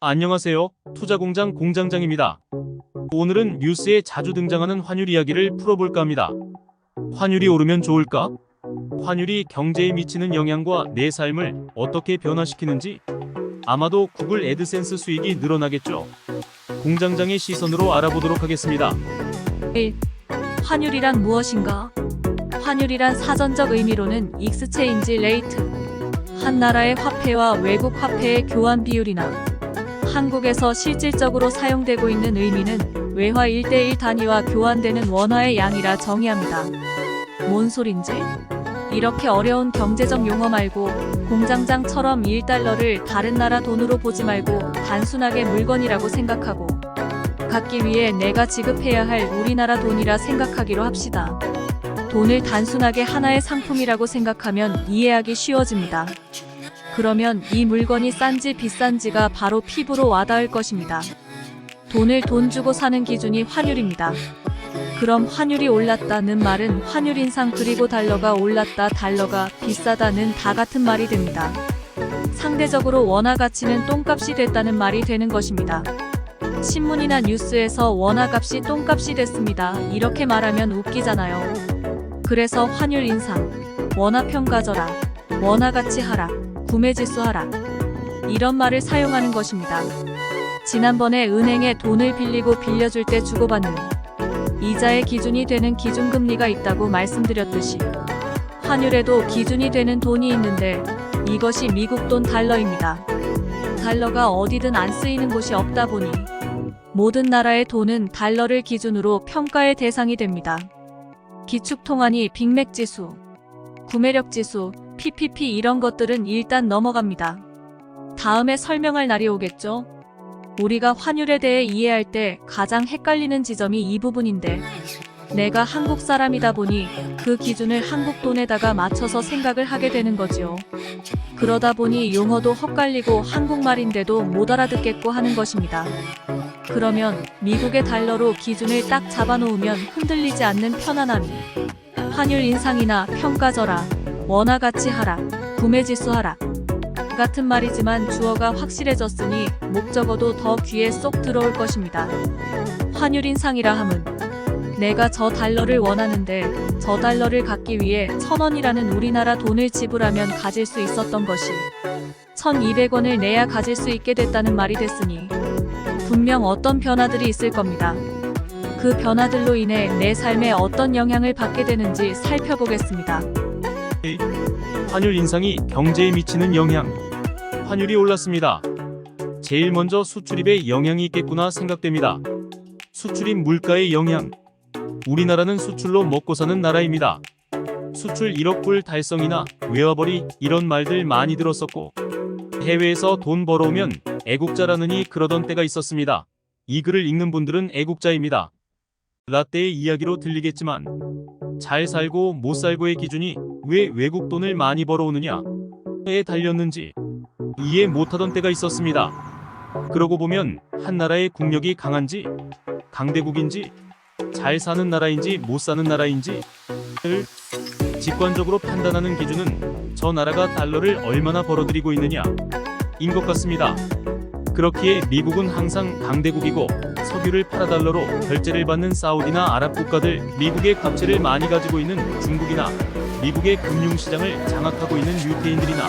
안녕하세요. 투자공장 공장장입니다. 오늘은 뉴스에 자주 등장하는 환율 이야기를 풀어볼까 합니다. 환율이 오르면 좋을까? 환율이 경제에 미치는 영향과 내 삶을 어떻게 변화시키는지 아마도 구글 애드센스 수익이 늘어나겠죠. 공장장의 시선으로 알아보도록 하겠습니다. 1. 환율이란 무엇인가? 환율이란 사전적 의미로는 익스체인지 레이트, 한 나라의 화폐와 외국 화폐의 교환 비율이나 한국에서 실질적으로 사용되고 있는 의미는 외화 1:1 단위와 교환되는 원화의 양이라 정의합니다. 뭔 소린지? 이렇게 어려운 경제적 용어 말고 공장장처럼 1달러를 다른 나라 돈으로 보지 말고 단순하게 물건이라고 생각하고 갖기 위해 내가 지급해야 할 우리나라 돈이라 생각하기로 합시다. 돈을 단순하게 하나의 상품이라고 생각하면 이해하기 쉬워집니다. 그러면 이 물건이 싼지 비싼지가 바로 피부로 와닿을 것입니다. 돈을 돈 주고 사는 기준이 환율입니다. 그럼 환율이 올랐다는 말은 환율 인상 그리고 달러가 올랐다 달러가 비싸다는 다 같은 말이 됩니다. 상대적으로 원화 가치는 똥값이 됐다는 말이 되는 것입니다. 신문이나 뉴스에서 원화 값이 똥값이 됐습니다. 이렇게 말하면 웃기잖아요. 그래서 환율 인상, 원화 평가절하, 원화 가치 하락, 구매지수 하락 이런 말을 사용하는 것입니다. 지난번에 은행에 돈을 빌리고 빌려줄 때 주고받는 이자의 기준이 되는 기준금리가 있다고 말씀드렸듯이 환율에도 기준이 되는 돈이 있는데 이것이 미국 돈 달러입니다. 달러가 어디든 안 쓰이는 곳이 없다 보니 모든 나라의 돈은 달러를 기준으로 평가의 대상이 됩니다. 기축통화니 빅맥지수, 구매력지수, PPP 이런 것들은 일단 넘어갑니다. 다음에 설명할 날이 오겠죠? 우리가 환율에 대해 이해할 때 가장 헷갈리는 지점이 이 부분인데 내가 한국 사람이다 보니 그 기준을 한국 돈에다가 맞춰서 생각을 하게 되는 거지요. 그러다 보니 용어도 헛갈리고 한국말인데도 못 알아듣겠고 하는 것입니다. 그러면 미국의 달러로 기준을 딱 잡아놓으면 흔들리지 않는 편안함이 환율 인상이나 평가절하, 원화 가치 하락, 구매지수 하락 같은 말이지만 주어가 확실해졌으니 목적어도 더 귀에 쏙 들어올 것입니다. 환율 인상이라 함은 내가 저 달러를 원하는데 저 달러를 갖기 위해 1,000원이라는 우리나라 돈을 지불하면 가질 수 있었던 것이 1,200원을 내야 가질 수 있게 됐다는 말이 됐으니 분명 어떤 변화들이 있을 겁니다. 그 변화들로 인해 내 삶에 어떤 영향을 받게 되는지 살펴보겠습니다. 환율 인상이 경제에 미치는 영향. 환율이 올랐습니다. 제일 먼저 수출입에 영향이 있겠구나 생각됩니다. 수출입 물가의 영향. 우리나라는 수출로 먹고 사는 나라입니다. 수출 1억 불 달성이나 외화벌이 이런 말들 많이 들었었고 해외에서 돈 벌어오면 애국자라느니 그러던 때가 있었습니다. 이 글을 읽는 분들은 애국자입니다. 라떼의 이야기로 들리겠지만 잘 살고 못 살고의 기준이 왜 외국 돈을 많이 벌어오느냐에 달렸는지 이해 못하던 때가 있었습니다. 그러고 보면 한 나라의 국력이 강한지 강대국인지 잘 사는 나라인지 못 사는 나라인지를 직관적으로 판단하는 기준은 저 나라가 달러를 얼마나 벌어들이고 있느냐인 것 같습니다. 그렇기에 미국은 항상 강대국이고 석유를 팔아달러로 결제를 받는 사우디나 아랍 국가들, 미국의 갑질을 많이 가지고 있는 중국이나 미국의 금융시장을 장악하고 있는 유태인들이나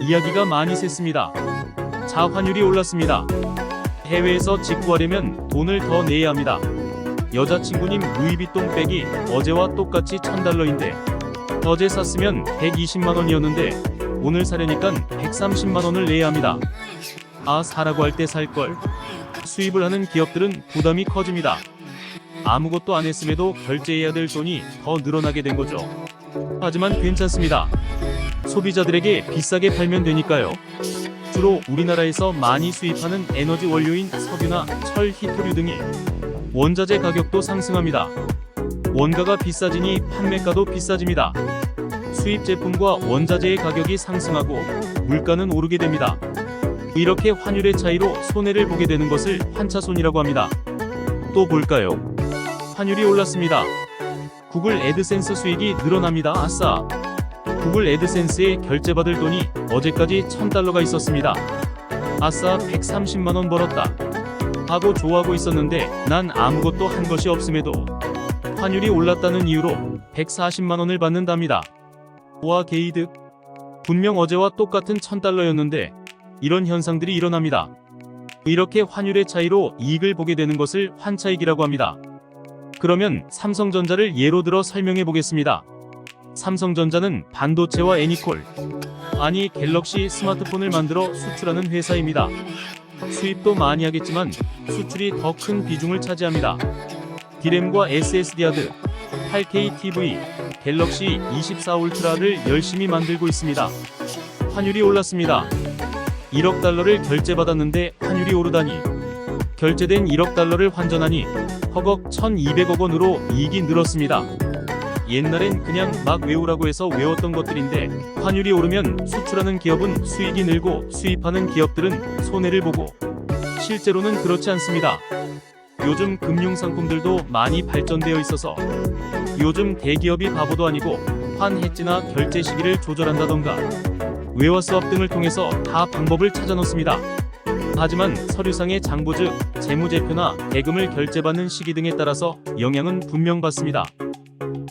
이야기가 많이 샜습니다. 자, 환율이 올랐습니다. 해외에서 직구하려면 돈을 더 내야 합니다. 여자친구님 루이비통 백이 어제와 똑같이 1,000달러인데 어제 샀으면 120만원이었는데 오늘 사려니까 130만원을 내야 합니다. 아, 사라고 할 때 살걸. 수입을 하는 기업들은 부담이 커집니다. 아무것도 안 했음에도 결제해야 될 돈이 더 늘어나게 된 거죠. 하지만 괜찮습니다. 소비자들에게 비싸게 팔면 되니까요. 주로 우리나라에서 많이 수입하는 에너지 원료인 석유나 철, 히토류 등의 원자재 가격도 상승합니다. 원가가 비싸지니 판매가도 비싸집니다. 수입 제품과 원자재의 가격이 상승하고 물가는 오르게 됩니다. 이렇게 환율의 차이로 손해를 보게 되는 것을 환차손이라고 합니다. 또 볼까요? 환율이 올랐습니다. 구글 애드센스 수익이 늘어납니다. 아싸! 구글 애드센스에 결제받을 돈이 어제까지 $1,000가 있었습니다. 아싸 130만 원 벌었다 하고 좋아하고 있었는데 난 아무것도 한 것이 없음에도 환율이 올랐다는 이유로 140만 원을 받는답니다. 와 게이득. 분명 어제와 똑같은 1000달러였는데 이런 현상들이 일어납니다. 이렇게 환율의 차이로 이익을 보게 되는 것을 환차익이라고 합니다. 그러면 삼성전자를 예로 들어 설명해 보겠습니다. 삼성전자는 반도체와 애니콜, 아니 갤럭시 스마트폰을 만들어 수출하는 회사입니다. 수입도 많이 하겠지만 수출이 더 큰 비중을 차지합니다. D램과 SSD 하드, 8K TV, 갤럭시 24 울트라를 열심히 만들고 있습니다. 환율이 올랐습니다. 1억 달러를 결제받았는데 환율이 오르다니. 결제된 1억 달러를 환전하니 허걱 1200억 원으로 이익이 늘었습니다. 옛날엔 그냥 막 외우라고 해서 외웠던 것들인데 환율이 오르면 수출하는 기업은 수익이 늘고 수입하는 기업들은 손해를 보고 실제로는 그렇지 않습니다. 요즘 금융상품들도 많이 발전되어 있어서 요즘 대기업이 바보도 아니고 환 해지나 결제 시기를 조절한다던가 외화 수합 등을 통해서 다 방법을 찾아 놓습니다. 하지만 서류상의 장부 즉 재무제표나 대금을 결제받는 시기 등에 따라서 영향은 분명 받습니다.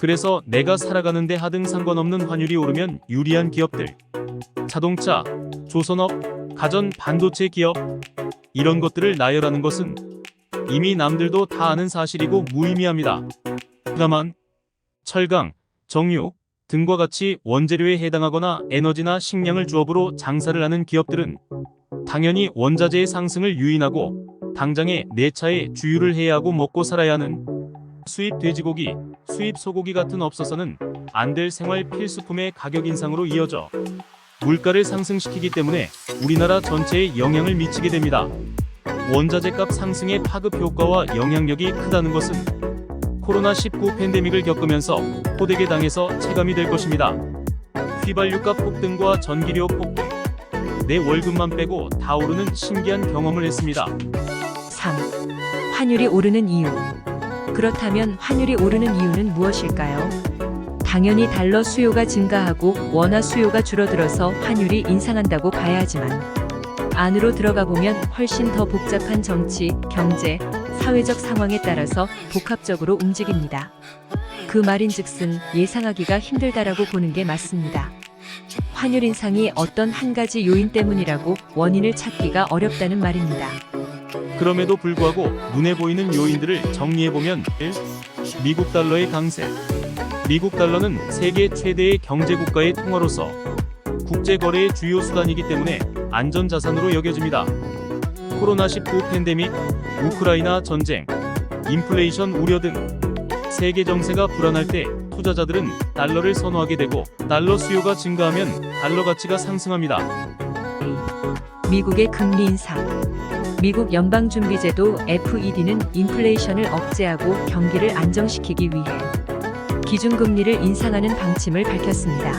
그래서 내가 살아가는데 하등 상관없는 환율이 오르면 유리한 기업들, 자동차, 조선업, 가전, 반도체 기업 이런 것들을 나열하는 것은 이미 남들도 다 아는 사실이고 무의미합니다. 다만 철강, 정유 등과 같이 원재료에 해당하거나 에너지나 식량을 주업으로 장사를 하는 기업들은 당연히 원자재의 상승을 유인하고 당장에 내 차에 주유를 해야 하고 먹고 살아야 하는 수입 돼지고기, 수입 소고기 같은 없어서는 안 될 생활 필수품의 가격 인상으로 이어져 물가를 상승시키기 때문에 우리나라 전체에 영향을 미치게 됩니다. 원자재값 상승의 파급 효과와 영향력이 크다는 것은 코로나19 팬데믹을 겪으면서 호되게 당해서 체감이 될 것입니다. 휘발유값 폭등과 전기료 폭등, 내 월급만 빼고 다 오르는 신기한 경험을 했습니다. 3. 환율이 오르는 이유. 그렇다면 환율이 오르는 이유는 무엇일까요? 당연히 달러 수요가 증가하고 원화 수요가 줄어들어서 환율이 인상한다고 봐야 하지만 안으로 들어가 보면 훨씬 더 복잡한 정치, 경제, 사회적 상황에 따라서 복합적으로 움직입니다. 그 말인즉슨 예상하기가 힘들다라고 보는 게 맞습니다. 환율 인상이 어떤 한 가지 요인 때문이라고 원인을 찾기가 어렵다는 말입니다. 그럼에도 불구하고 눈에 보이는 요인들을 정리해보면 1. 미국 달러의 강세. 미국 달러는 세계 최대의 경제국가의 통화로서 국제거래의 주요 수단이기 때문에 안전자산으로 여겨집니다. 코로나19 팬데믹, 우크라이나 전쟁, 인플레이션 우려 등 세계 정세가 불안할 때 투자자들은 달러를 선호하게 되고 달러 수요가 증가하면 달러 가치가 상승합니다. 미국의 금리 인상. 미국 연방준비제도 FED는 인플레이션을 억제하고 경기를 안정시키기 위해 기준금리를 인상하는 방침을 밝혔습니다.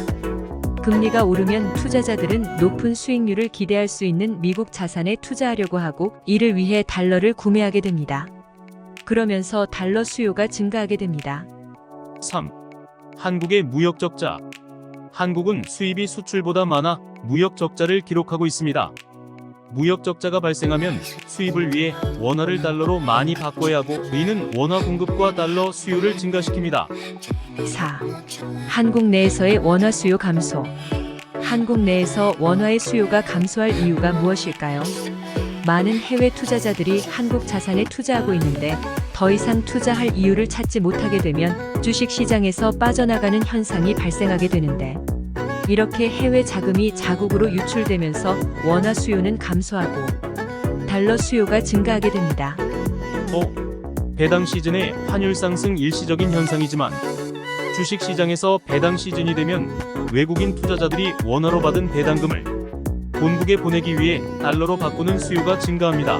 금리가 오르면 투자자들은 높은 수익률을 기대할 수 있는 미국 자산에 투자하려고 하고 이를 위해 달러를 구매하게 됩니다. 그러면서 달러 수요가 증가하게 됩니다. 3. 한국의 무역 적자. 한국은 수입이 수출보다 많아 무역 적자를 기록하고 있습니다. 무역 적자가 발생하면 수입을 위해 원화를 달러로 많이 바꿔야 하고 이는 원화 공급과 달러 수요를 증가시킵니다. 4. 한국 내에서의 원화 수요 감소. 한국 내에서 원화의 수요가 감소할 이유가 무엇일까요? 많은 해외 투자자들이 한국 자산에 투자하고 있는데 더 이상 투자할 이유를 찾지 못하게 되면 주식 시장에서 빠져나가는 현상이 발생하게 되는데 이렇게 해외 자금이 자국으로 유출되면서 원화 수요는 감소하고 달러 수요가 증가하게 됩니다. 배당 시즌의 환율 상승 일시적인 현상이지만 주식 시장에서 배당 시즌이 되면 외국인 투자자들이 원화로 받은 배당금을 본국에 보내기 위해 달러로 바꾸는 수요가 증가합니다.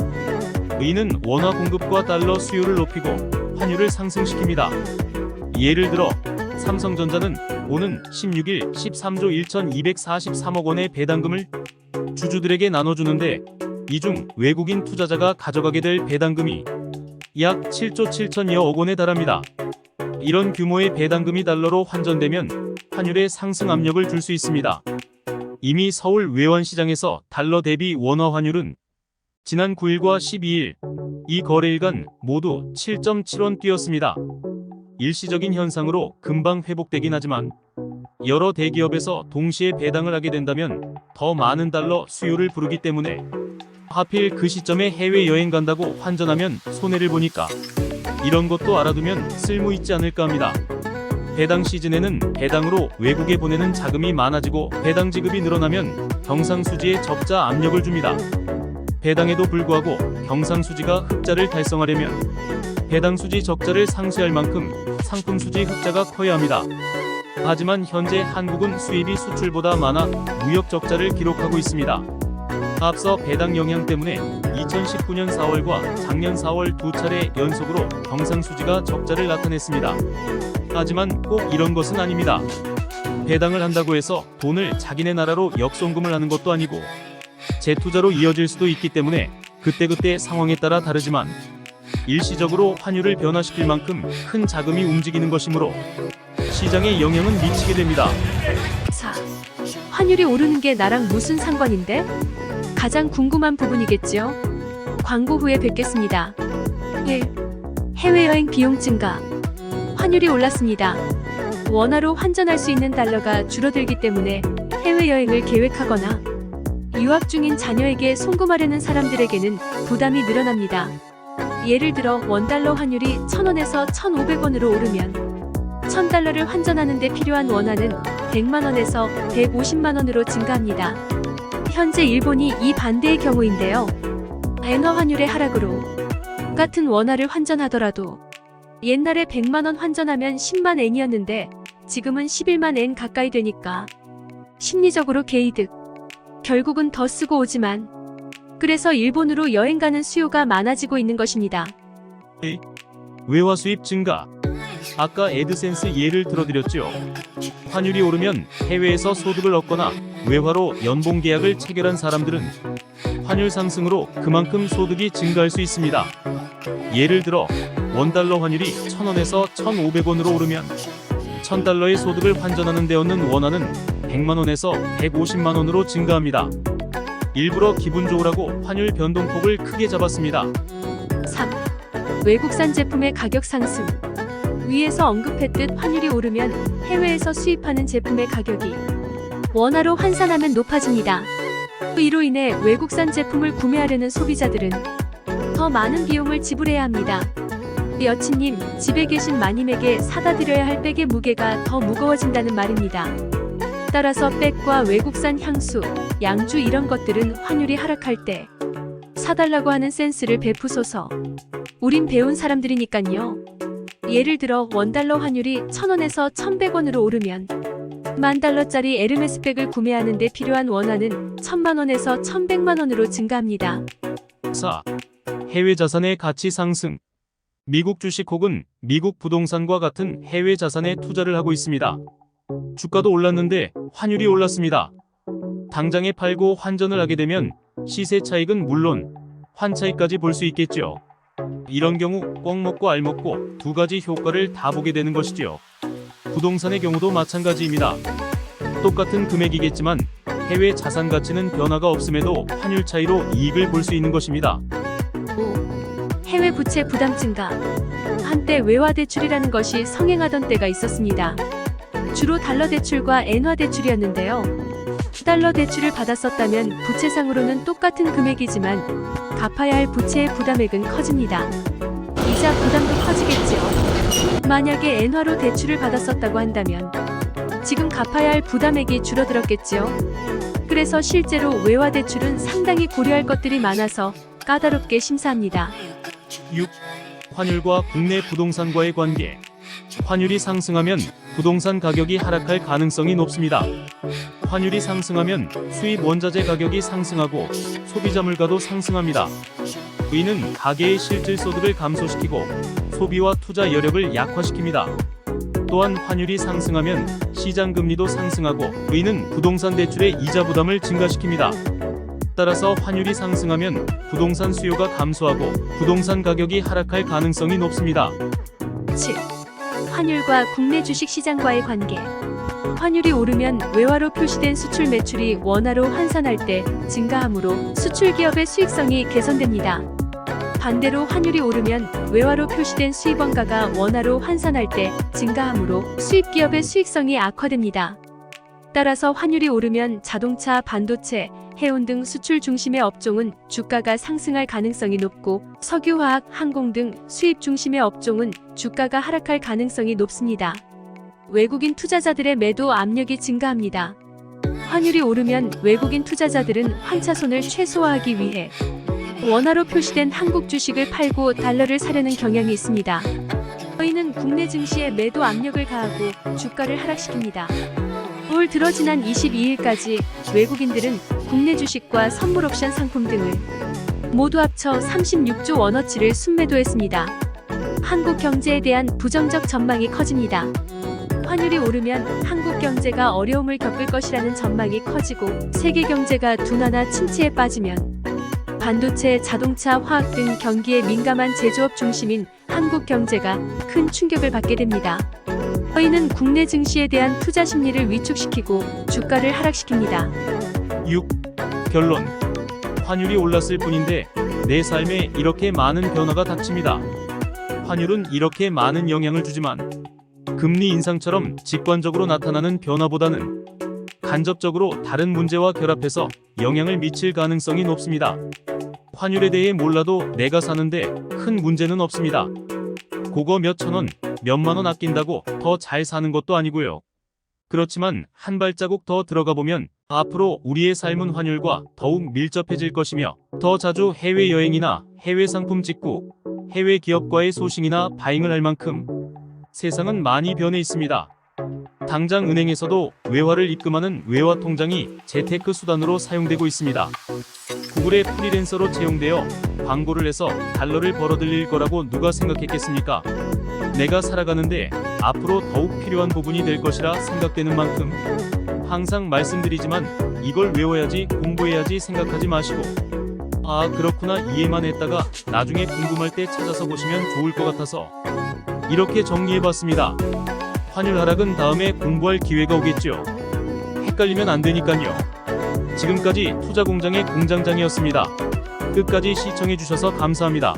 이는 원화 공급과 달러 수요를 높이고 환율을 상승시킵니다. 예를 들어 삼성전자는 오는 16일 13조 1243억 원의 배당금을 주주들에게 나눠주는데 이 중 외국인 투자자가 가져가게 될 배당금이 약 7조 7천여억 원에 달합니다. 이런 규모의 배당금이 달러로 환전되면 환율에 상승 압력을 줄 수 있습니다. 이미 서울 외환시장에서 달러 대비 원화 환율은 지난 9일과 12일 이 거래일간 모두 7.7원 뛰었습니다. 일시적인 현상으로 금방 회복되긴 하지만 여러 대기업에서 동시에 배당을 하게 된다면 더 많은 달러 수요를 부르기 때문에 하필 그 시점에 해외여행 간다고 환전하면 손해를 보니까 이런 것도 알아두면 쓸모 있지 않을까 합니다. 배당 시즌에는 배당으로 외국에 보내는 자금이 많아지고 배당 지급이 늘어나면 경상수지에 적자 압력을 줍니다. 배당에도 불구하고 경상수지가 흑자를 달성하려면 배당 수지 적자를 상쇄할 만큼 상품 수지 흑자가 커야 합니다. 하지만 현재 한국은 수입이 수출보다 많아 무역 적자를 기록하고 있습니다. 앞서 배당 영향 때문에 2019년 4월과 작년 4월 두 차례 연속으로 경상수지가 적자를 나타냈습니다. 하지만 꼭 이런 것은 아닙니다. 배당을 한다고 해서 돈을 자기네 나라로 역송금을 하는 것도 아니고 재투자로 이어질 수도 있기 때문에 그때그때 상황에 따라 다르지만 일시적으로 환율을 변화시킬 만큼 큰 자금이 움직이는 것이므로 시장에 영향은 미치게 됩니다. 4. 환율이 오르는 게 나랑 무슨 상관인데? 가장 궁금한 부분이겠지요? 광고 후에 뵙겠습니다. 1. 해외여행 비용 증가. 환율이 올랐습니다. 원화로 환전할 수 있는 달러가 줄어들기 때문에 해외여행을 계획하거나 유학 중인 자녀에게 송금하려는 사람들에게는 부담이 늘어납니다. 예를 들어 원달러 환율이 1,000원에서 1,500원으로 오르면 1,000달러를 환전하는 데 필요한 원화는 100만원에서 150만원으로 증가합니다. 현재 일본이 이 반대의 경우인데요. 엔화 환율의 하락으로 같은 원화를 환전하더라도 옛날에 100만원 환전하면 10만 엔이었는데 지금은 11만 엔 가까이 되니까 심리적으로 개이득. 결국은 더 쓰고 오지만 그래서 일본으로 여행 가는 수요가 많아지고 있는 것입니다. 외화 수입 증가. 아까 애드센스 예를 들어드렸죠. 환율이 오르면 해외에서 소득을 얻거나 외화로 연봉 계약을 체결한 사람들은 환율 상승으로 그만큼 소득이 증가할 수 있습니다. 예를 들어 원달러 환율이 1,000원에서 1,500원으로 오르면 1,000달러의 소득을 환전하는 데 얻는 원화는 100만원에서 150만원으로 증가합니다. 일부러 기분 좋으라고 환율 변동폭을 크게 잡았습니다. 3. 외국산 제품의 가격 상승. 위에서 언급했듯 환율이 오르면 해외에서 수입하는 제품의 가격이 원화로 환산하면 높아집니다. 이로 인해 외국산 제품을 구매하려는 소비자들은 더 많은 비용을 지불해야 합니다. 여친님, 집에 계신 마님에게 사다 드려야 할 백의 무게가 더 무거워진다는 말입니다. 따라서 백과 외국산 향수, 양주 이런 것들은 환율이 하락할 때 사달라고 하는 센스를 베푸소서. 우린 배운 사람들이니깐요. 예를 들어 원달러 환율이 1,000원에서 1,100원으로 오르면 10,000달러짜리 에르메스 백을 구매하는 데 필요한 원화는 1,000만원에서 1,100만원으로 증가합니다. 4. 해외 자산의 가치 상승. 미국 주식 혹은 미국 부동산과 같은 해외 자산에 투자를 하고 있습니다. 주가도 올랐는데 환율이 올랐습니다. 당장에 팔고 환전을 하게 되면 시세 차익은 물론 환차익까지 볼 수 있겠죠. 이런 경우 꿩 먹고 알 먹고 두 가지 효과를 다 보게 되는 것이죠. 부동산의 경우도 마찬가지입니다. 똑같은 금액이겠지만 해외 자산 가치는 변화가 없음에도 환율 차이로 이익을 볼 수 있는 것입니다. 5. 해외 부채 부담 증가. 한때 외화 대출이라는 것이 성행하던 때가 있었습니다. 주로 달러 대출과 엔화 대출이었는데요. 달러 대출을 받았었다면 부채상으로는 똑같은 금액이지만 갚아야 할 부채의 부담액은 커집니다. 이자 부담도 커지겠지요. 만약에 엔화로 대출을 받았었다고 한다면 지금 갚아야 할 부담액이 줄어들었겠지요. 그래서 실제로 외화 대출은 상당히 고려할 것들이 많아서 까다롭게 심사합니다. 6. 환율과 국내 부동산과의 관계. 환율이 상승하면 부동산 가격이 하락할 가능성이 높습니다. 환율이 상승하면 수입 원자재 가격이 상승하고 소비자 물가도 상승합니다. 이는 가계의 실질 소득을 감소시키고 소비와 투자 여력을 약화시킵니다. 또한 환율이 상승하면 시장 금리도 상승하고 이는 부동산 대출의 이자 부담을 증가시킵니다. 따라서 환율이 상승하면 부동산 수요가 감소하고 부동산 가격이 하락할 가능성이 높습니다. 7. 환율과 국내 주식 시장과의 관계. 환율이 오르면 외화로 표시된 수출 매출이 원화로 환산할 때 증가하므로 수출 기업의 수익성이 개선됩니다. 반대로 환율이 오르면 외화로 표시된 수입 원가가 원화로 환산할 때 증가하므로 수입 기업의 수익성이 악화됩니다. 따라서 환율이 오르면 자동차, 반도체, 해운 등 수출 중심의 업종은 주가가 상승할 가능성이 높고 석유화학, 항공 등 수입 중심의 업종은 주가가 하락할 가능성이 높습니다. 외국인 투자자들의 매도 압력이 증가합니다. 환율이 오르면 외국인 투자자들은 환차손을 최소화하기 위해 원화로 표시된 한국 주식을 팔고 달러를 사려는 경향이 있습니다. 저희는 국내 증시에 매도 압력을 가하고 주가를 하락시킵니다. 올 들어 지난 22일까지 외국인들은 국내 주식과 선물 옵션 상품 등을 모두 합쳐 36조 원어치를 순매도했습니다. 한국 경제에 대한 부정적 전망이 커집니다. 환율이 오르면 한국 경제가 어려움을 겪을 것이라는 전망이 커지고 세계 경제가 둔화나 침체에 빠지면 반도체, 자동차, 화학 등 경기에 민감한 제조업 중심인 한국 경제가 큰 충격을 받게 됩니다. 저희는 국내 증시에 대한 투자 심리를 위축시키고 주가를 하락시킵니다. 6. 결론. 환율이 올랐을 뿐인데 내 삶에 이렇게 많은 변화가 닥칩니다. 환율은 이렇게 많은 영향을 주지만 금리 인상처럼 직관적으로 나타나는 변화보다는 간접적으로 다른 문제와 결합해서 영향을 미칠 가능성이 높습니다. 환율에 대해 몰라도 내가 사는데 큰 문제는 없습니다. 그거 몇천 원, 몇만 원 아낀다고 더 잘 사는 것도 아니고요. 그렇지만 한 발자국 더 들어가 보면 앞으로 우리의 삶은 환율과 더욱 밀접해질 것이며 더 자주 해외여행이나 해외 상품 직구, 해외 기업과의 소싱이나 바잉을 할 만큼 세상은 많이 변해 있습니다. 당장 은행에서도 외화를 입금하는 외화 통장이 재테크 수단으로 사용되고 있습니다. 구글의 프리랜서로 채용되어 광고를 해서 달러를 벌어들일 거라고 누가 생각했겠습니까? 내가 살아가는데 앞으로 더욱 필요한 부분이 될 것이라 생각되는 만큼 항상 말씀드리지만 이걸 외워야지 공부해야지 생각하지 마시고 아 그렇구나 이해만 했다가 나중에 궁금할 때 찾아서 보시면 좋을 것 같아서 이렇게 정리해봤습니다. 환율 하락은 다음에 공부할 기회가 오겠죠. 헷갈리면 안 되니까요. 지금까지 투자공장의 공장장이었습니다. 끝까지 시청해주셔서 감사합니다.